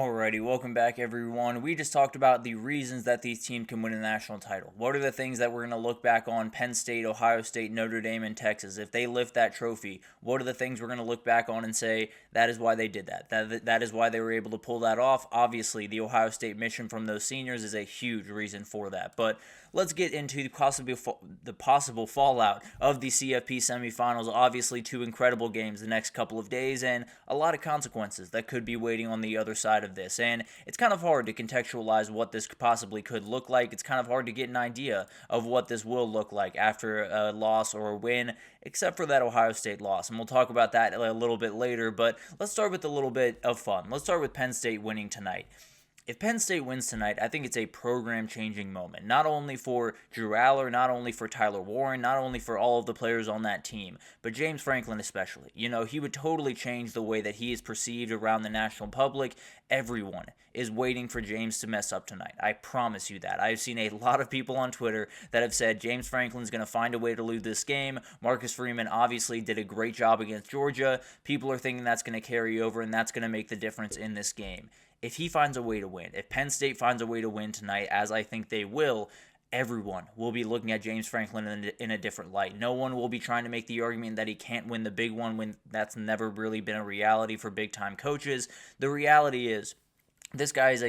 Alrighty, welcome back everyone. We just talked about the reasons that these teams can win a national title. What are the things that we're going to look back on? Penn State, Ohio State, Notre Dame, and Texas. If they lift that trophy, what are the things we're going to look back on and say, that is why they did that. That is why they were able to pull that off. Obviously, the Ohio State mission from those seniors is a huge reason for that. But let's get into the possible fallout of the CFP Semifinals. Obviously, two incredible games the next couple of days and a lot of consequences that could be waiting on the other side of this. And it's kind of hard to contextualize what this possibly could look like. It's kind of hard to get an idea of what this will look like after a loss or a win, except for that Ohio State loss. And we'll talk about that a little bit later, but let's start with a little bit of fun. Let's start with Penn State winning tonight. If Penn State wins tonight, I think it's a program-changing moment. Not only for Drew Aller, not only for Tyler Warren, not only for all of the players on that team, but James Franklin especially. You know, he would totally change the way that he is perceived around the national public. Everyone is waiting for James to mess up tonight. I promise you that. I've seen a lot of people on Twitter that have said James Franklin's going to find a way to lose this game. Marcus Freeman obviously did a great job against Georgia. People are thinking that's going to carry over and that's going to make the difference in this game. If he finds a way to win, if Penn State finds a way to win tonight, as I think they will, everyone will be looking at James Franklin in a different light. No one will be trying to make the argument that he can't win the big one when that's never really been a reality for big-time coaches. The reality is this guy is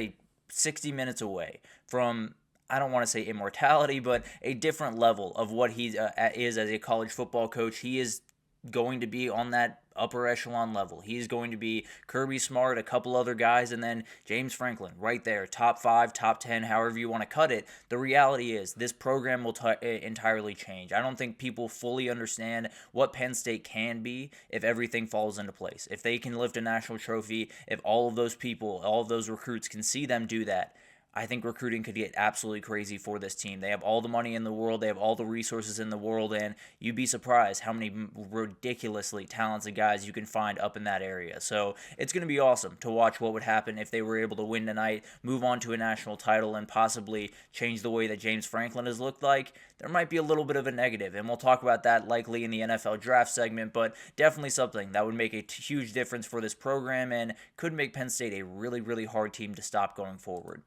60 minutes away from, I don't want to say immortality, but a different level of what he is as a college football coach. He is going to be on that upper echelon level. He's going to be Kirby Smart, a couple other guys, and then James Franklin right there, top 5, top 10, however you want to cut it. The reality is this program will entirely change. I don't think people fully understand what Penn State can be if everything falls into place. If they can lift a national trophy, if all of those people, all of those recruits can see them do that, I think recruiting could get absolutely crazy for this team. They have all the money in the world. They have all the resources in the world, and you'd be surprised how many ridiculously talented guys you can find up in that area. So it's going to be awesome to watch what would happen if they were able to win tonight, move on to a national title, and possibly change the way that James Franklin has looked like. There might be a little bit of a negative, and we'll talk about that likely in the NFL draft segment, but definitely something that would make a huge difference for this program and could make Penn State a really, really hard team to stop going forward.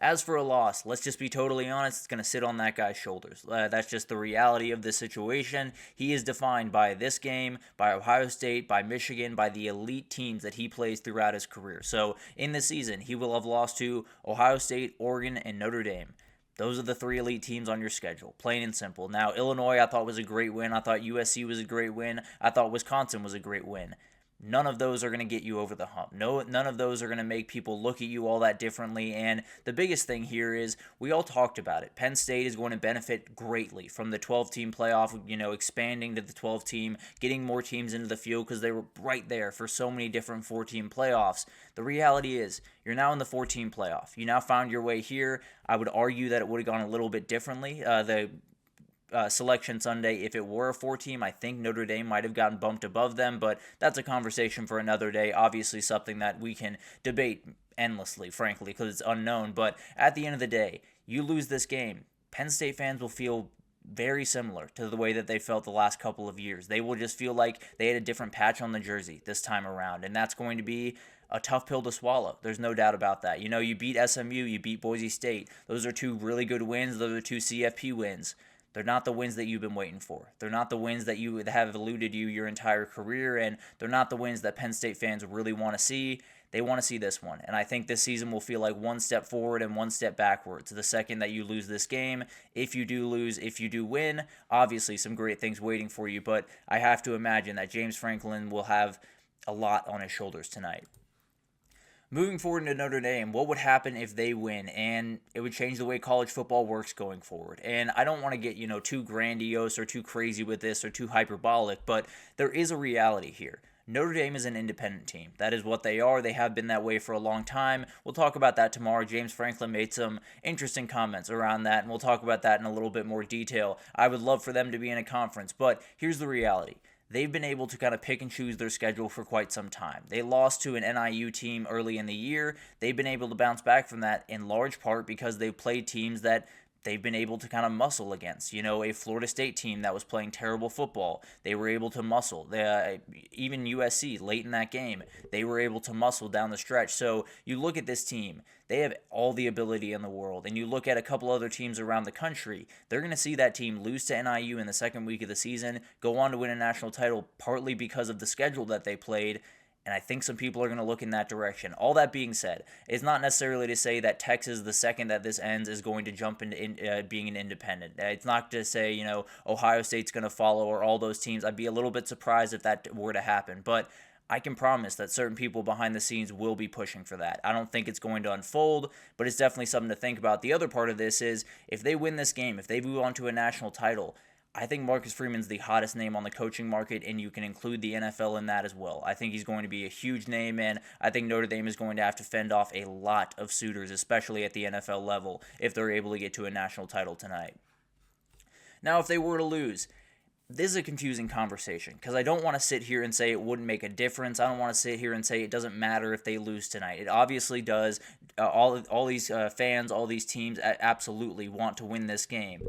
As for a loss, let's just be totally honest, it's going to sit on that guy's shoulders. That's just the reality of the situation. He is defined by this game, by Ohio State, by Michigan, by the elite teams that he plays throughout his career. So in this season, he will have lost to Ohio State, Oregon, and Notre Dame. Those are the 3 elite teams on your schedule, plain and simple. Now, Illinois I thought was a great win. I thought USC was a great win. I thought Wisconsin was a great win. None of those are going to get you over the hump. None of those are going to make people look at you all that differently. And the biggest thing here is we all talked about it. Penn State is going to benefit greatly from the 12-team playoff, expanding to the 12-team, getting more teams into the field because they were right there for so many different 4-team playoffs. The reality is you're now in the 4-team playoff. You now found your way here. I would argue that it would have gone a little bit differently. Selection Sunday, if it were a 4-team, I think Notre Dame might have gotten bumped above them, but that's a conversation for another day. Obviously something that we can debate endlessly, frankly, because it's unknown. But at the end of the day, you lose this game, Penn State fans will feel very similar to the way that they felt the last couple of years. They will just feel like they had a different patch on the jersey this time around, and that's going to be a tough pill to swallow. There's no doubt about that. You beat SMU, you beat Boise State. Those are 2 really good wins. Those are 2 CFP wins. They're not the wins that you've been waiting for. They're not the wins that have eluded you your entire career, and they're not the wins that Penn State fans really want to see. They want to see this one, and I think this season will feel like 1 step forward and 1 step backwards. The second that you lose this game, if you do lose, if you do win, obviously some great things waiting for you, but I have to imagine that James Franklin will have a lot on his shoulders tonight. Moving forward into Notre Dame, what would happen if they win? And it would change the way college football works going forward. And I don't want to get, too grandiose or too crazy with this or too hyperbolic, but there is a reality here. Notre Dame is an independent team. That is what they are. They have been that way for a long time. We'll talk about that tomorrow. James Franklin made some interesting comments around that, and we'll talk about that in a little bit more detail. I would love for them to be in a conference, but here's the reality. They've been able to kind of pick and choose their schedule for quite some time. They lost to an NIU team early in the year. They've been able to bounce back from that in large part because they played teams that they've been able to kind of muscle against. A Florida State team that was playing terrible football, they were able to muscle. Even USC, late in that game, they were able to muscle down the stretch. So you look at this team, they have all the ability in the world. And you look at a couple other teams around the country, they're going to see that team lose to NIU in the second week of the season, go on to win a national title partly because of the schedule that they played. And I think some people are going to look in that direction. All that being said, it's not necessarily to say that Texas, the second that this ends, is going to jump into being an independent. It's not to say, Ohio State's going to follow or all those teams. I'd be a little bit surprised if that were to happen. But I can promise that certain people behind the scenes will be pushing for that. I don't think it's going to unfold, but it's definitely something to think about. The other part of this is if they win this game, if they move on to a national title, I think Marcus Freeman's the hottest name on the coaching market, and you can include the NFL in that as well. I think he's going to be a huge name, and I think Notre Dame is going to have to fend off a lot of suitors, especially at the NFL level, if they're able to get to a national title tonight. Now, if they were to lose, this is a confusing conversation because I don't want to sit here and say it wouldn't make a difference. I don't want to sit here and say it doesn't matter if they lose tonight. It obviously does. All these fans, all these teams absolutely want to win this game.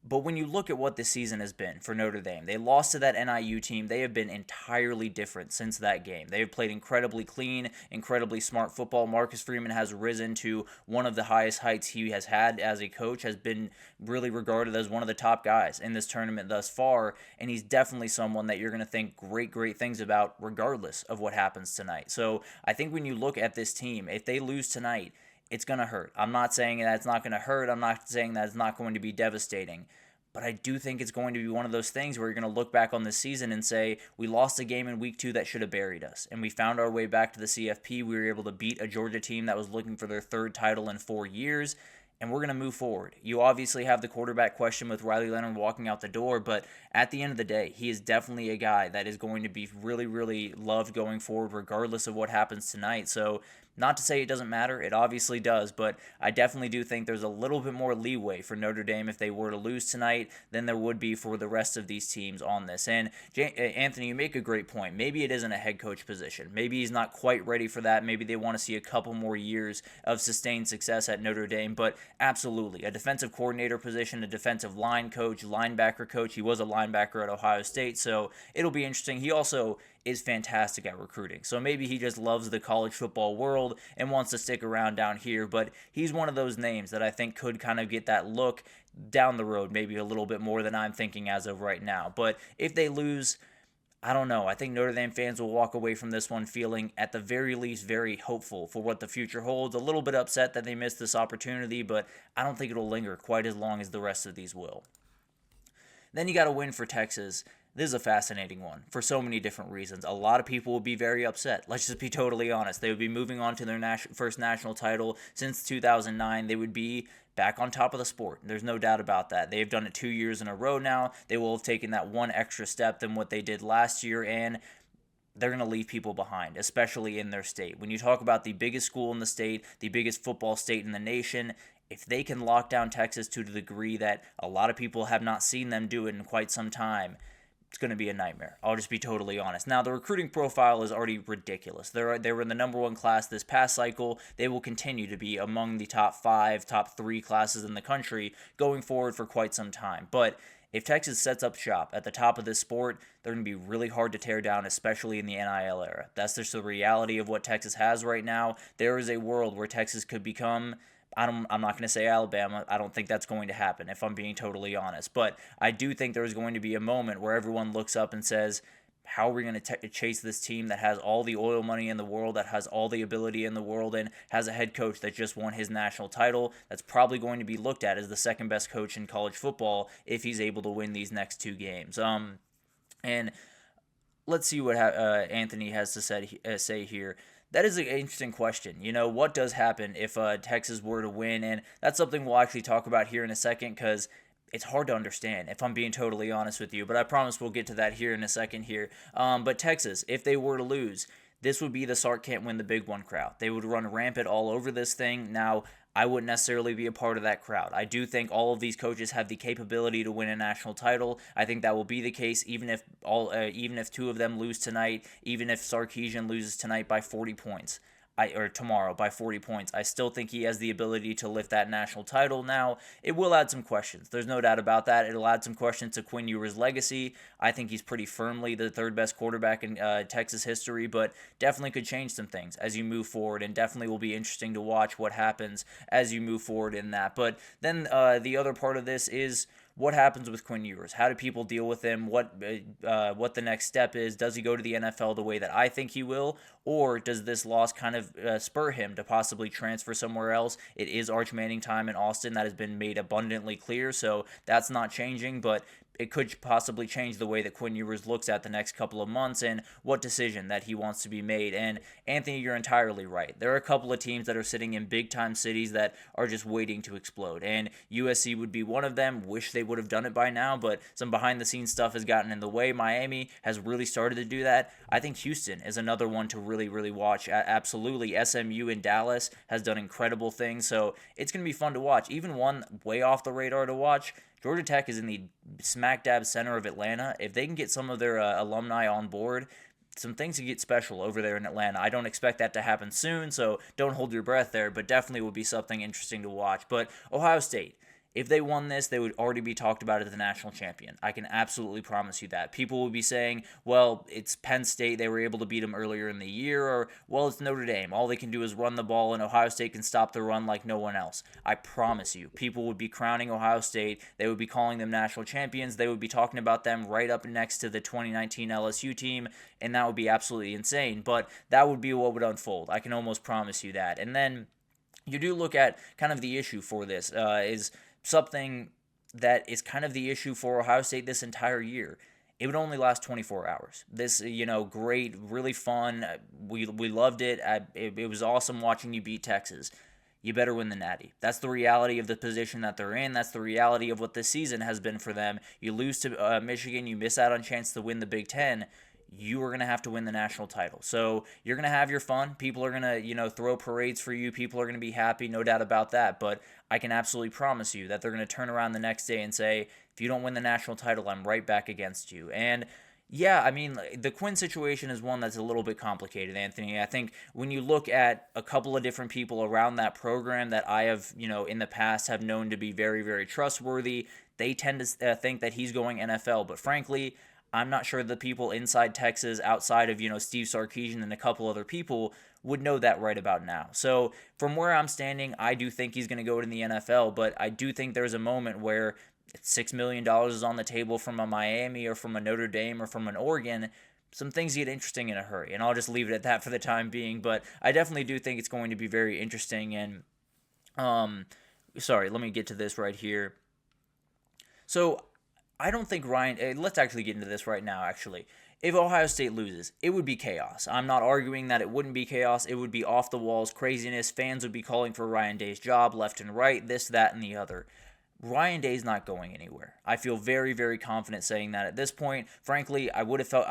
But when you look at what this season has been for Notre Dame, they lost to that NIU team. They have been entirely different since that game. They have played incredibly clean, incredibly smart football. Marcus Freeman has risen to one of the highest heights he has had as a coach, has been really regarded as one of the top guys in this tournament thus far, and he's definitely someone that you're going to think great things about regardless of what happens tonight. So I think when you look at this team, if they lose tonight, it's going to hurt. I'm not saying that it's not going to hurt. I'm not saying that it's not going to be devastating. But I do think it's going to be one of those things where you're going to look back on this season and say, we lost a game in week 2 that should have buried us. And we found our way back to the CFP. We were able to beat a Georgia team that was looking for their 3rd title in 4 years. And we're going to move forward. You obviously have the quarterback question with Riley Leonard walking out the door, but at the end of the day, he is definitely a guy that is going to be really loved going forward regardless of what happens tonight. So not to say it doesn't matter, it obviously does, but I definitely do think there's a little bit more leeway for Notre Dame if they were to lose tonight than there would be for the rest of these teams on this. And Anthony, you make a great point. Maybe it isn't a head coach position. Maybe he's not quite ready for that. Maybe they want to see a couple more years of sustained success at Notre Dame, but absolutely. A defensive coordinator position, a defensive line coach, linebacker coach. He was a linebacker at Ohio State, so it'll be interesting. He also is fantastic at recruiting. So maybe he just loves the college football world and wants to stick around down here, but he's one of those names that I think could kind of get that look down the road, maybe a little bit more than I'm thinking as of right now. But if they lose, I don't know. I think Notre Dame fans will walk away from this one feeling, at the very least, very hopeful for what the future holds. A little bit upset that they missed this opportunity, but I don't think it'll linger quite as long as the rest of these will. Then you got a win for Texas. This is a fascinating one for so many different reasons. A lot of people would be very upset. Let's just be totally honest. They would be moving on to their first national title since 2009. They would be back on top of the sport. There's no doubt about that. They've done it 2 years in a row now. They will have taken that one extra step than what they did last year, and they're going to leave people behind, especially in their state. When you talk about the biggest school in the state, the biggest football state in the nation, if they can lock down Texas to the degree that a lot of people have not seen them do it in quite some time, it's going to be a nightmare. I'll just be totally honest. Now, the recruiting profile is already ridiculous. They were in the number 1 class this past cycle. They will continue to be among the top 5, top 3 classes in the country going forward for quite some time. But if Texas sets up shop at the top of this sport, they're going to be really hard to tear down, especially in the NIL era. That's just the reality of what Texas has right now. There is a world where Texas could become, I'm not going to say Alabama. I don't think that's going to happen, if I'm being totally honest. But I do think there's going to be a moment where everyone looks up and says, how are we going to chase this team that has all the oil money in the world, that has all the ability in the world, and has a head coach that just won his national title? That's probably going to be looked at as the second best coach in college football if he's able to win these next 2 games. And let's see what Anthony has to say here. That is an interesting question. What does happen if Texas were to win? And that's something we'll actually talk about here in a second, because it's hard to understand, if I'm being totally honest with you. But I promise we'll get to that here in a second here. But Texas, if they were to lose, this would be the Sark can't win the big one crowd. They would run rampant all over this thing. Now, I wouldn't necessarily be a part of that crowd. I do think all of these coaches have the capability to win a national title. I think that will be the case even if 2 of them lose tonight, even if Sarkisian loses tonight by 40 points. or tomorrow by 40 points. I still think he has the ability to lift that national title. Now, it will add some questions. There's no doubt about that. It'll add some questions to Quinn Ewers' legacy. I think he's pretty firmly the third best quarterback in Texas history, but definitely could change some things as you move forward, and definitely will be interesting to watch what happens as you move forward in that. But then the other part of this is, what happens with Quinn Ewers? How do people deal with him? What the next step is? Does he go to the NFL the way that I think he will? Or does this loss kind of spur him to possibly transfer somewhere else? It is Arch Manning time in Austin. That has been made abundantly clear, so that's not changing, but it could possibly change the way that Quinn Ewers looks at the next couple of months and what decision that he wants to be made. And Anthony, you're entirely right. There are a couple of teams that are sitting in big-time cities that are just waiting to explode, and USC would be one of them. Wish they would have done it by now, but some behind-the-scenes stuff has gotten in the way. Miami has really started to do that. I think Houston is another one to really, really watch. Absolutely. SMU in Dallas has done incredible things, so it's going to be fun to watch. Even one way off the radar to watch, Georgia Tech is in the smack dab center of Atlanta. If they can get some of their alumni on board, some things can get special over there in Atlanta. I don't expect that to happen soon, so don't hold your breath there, but definitely would be something interesting to watch. But Ohio State, if they won this, they would already be talked about as the national champion. I can absolutely promise you that. People will be saying, well, it's Penn State, they were able to beat them earlier in the year, or, well, it's Notre Dame. All they can do is run the ball, and Ohio State can stop the run like no one else. I promise you, people would be crowning Ohio State. They would be calling them national champions. They would be talking about them right up next to the 2019 LSU team, and that would be absolutely insane. But that would be what would unfold. I can almost promise you that. And then you do look at kind of the issue for this is something that is kind of the issue for Ohio State this entire year. It would only last 24 hours. This, great, really fun. We loved it. It was awesome watching you beat Texas. You better win the Natty. That's the reality of the position that they're in. That's the reality of what this season has been for them. You lose to Michigan. You miss out on a chance to win the Big Ten. You are going to have to win the national title. So you're going to have your fun. People are going to, throw parades for you. People are going to be happy, no doubt about that. But I can absolutely promise you that they're going to turn around the next day and say, if you don't win the national title, I'm right back against you. And yeah, I mean, the Quinn situation is one that's a little bit complicated, Anthony. I think when you look at a couple of different people around that program that I have, in the past have known to be very, very trustworthy, they tend to think that he's going NFL. But frankly, I'm not sure the people inside Texas, outside of, Steve Sarkisian and a couple other people, would know that right about now. So from where I'm standing, I do think he's going to go to the NFL, but I do think there's a moment where $6 million is on the table from a Miami or from a Notre Dame or from an Oregon. Some things get interesting in a hurry, and I'll just leave it at that for the time being. But I definitely do think it's going to be very interesting. And let me get to this right here. So I don't think let's actually get into this right now, actually. If Ohio State loses, it would be chaos. I'm not arguing that it wouldn't be chaos. It would be off the walls craziness. Fans would be calling for Ryan Day's job left and right, this, that, and the other. Ryan Day's not going anywhere. I feel very, very confident saying that at this point. Frankly, I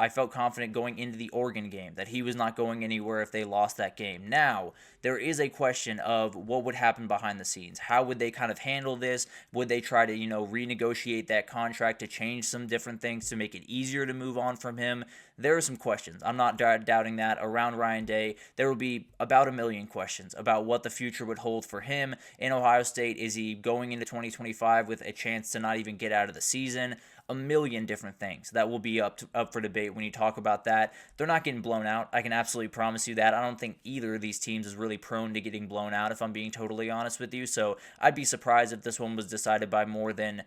felt confident going into the Oregon game that he was not going anywhere if they lost that game. Now, there is a question of what would happen behind the scenes. How would they kind of handle this? Would they try to, renegotiate that contract to change some different things to make it easier to move on from him? There are some questions. I'm not doubting that around Ryan Day. There will be about 1 million questions about what the future would hold for him in Ohio State. Is he going into 2025 with a chance to not even get out of the season? 1 million different things that will be up for debate when you talk about that. They're not getting blown out. I can absolutely promise you that. I don't think either of these teams is really prone to getting blown out, if I'm being totally honest with you. So I'd be surprised if this one was decided by more than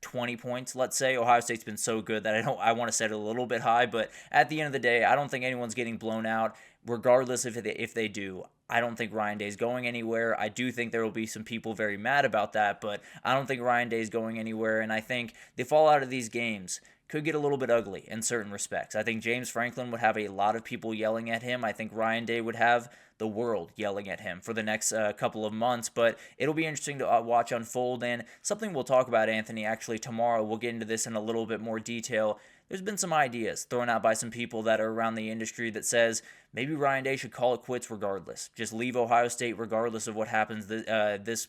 20 points, let's say. Ohio State's been so good that I want to set it a little bit high, but at the end of the day, I don't think anyone's getting blown out. Regardless if they do, I don't think Ryan Day's going anywhere. I do think there will be some people very mad about that, but I don't think Ryan Day's going anywhere, and I think the fallout of these games could get a little bit ugly in certain respects. I think James Franklin would have a lot of people yelling at him. I think Ryan Day would have the world yelling at him for the next couple of months, but it'll be interesting to watch unfold, and something we'll talk about, Anthony, actually tomorrow. We'll get into this in a little bit more detail. There's been some ideas thrown out by some people that are around the industry that says maybe Ryan Day should call it quits regardless. Just leave Ohio State regardless of what happens this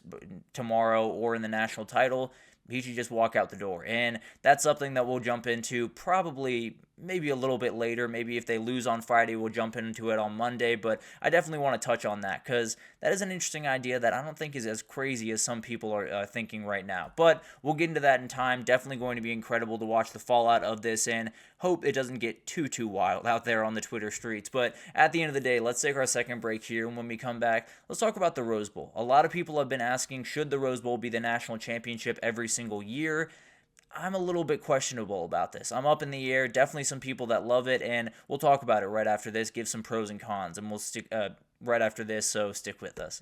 tomorrow or in the national title. He should just walk out the door. And that's something that we'll jump into probably maybe a little bit later. Maybe if they lose on Friday, we'll jump into it on Monday. But I definitely want to touch on that because that is an interesting idea that I don't think is as crazy as some people are thinking right now. But we'll get into that in time. Definitely going to be incredible to watch the fallout of this and hope it doesn't get too wild out there on the Twitter streets. But at the end of the day, let's take our second break here. And when we come back, let's talk about the Rose Bowl. A lot of people have been asking, should the Rose Bowl be the national championship every single year? I'm a little bit questionable about this. I'm up in the air. Definitely some people that love it, and we'll talk about it right after this, give some pros and cons, and we'll stick right after this, so stick with us.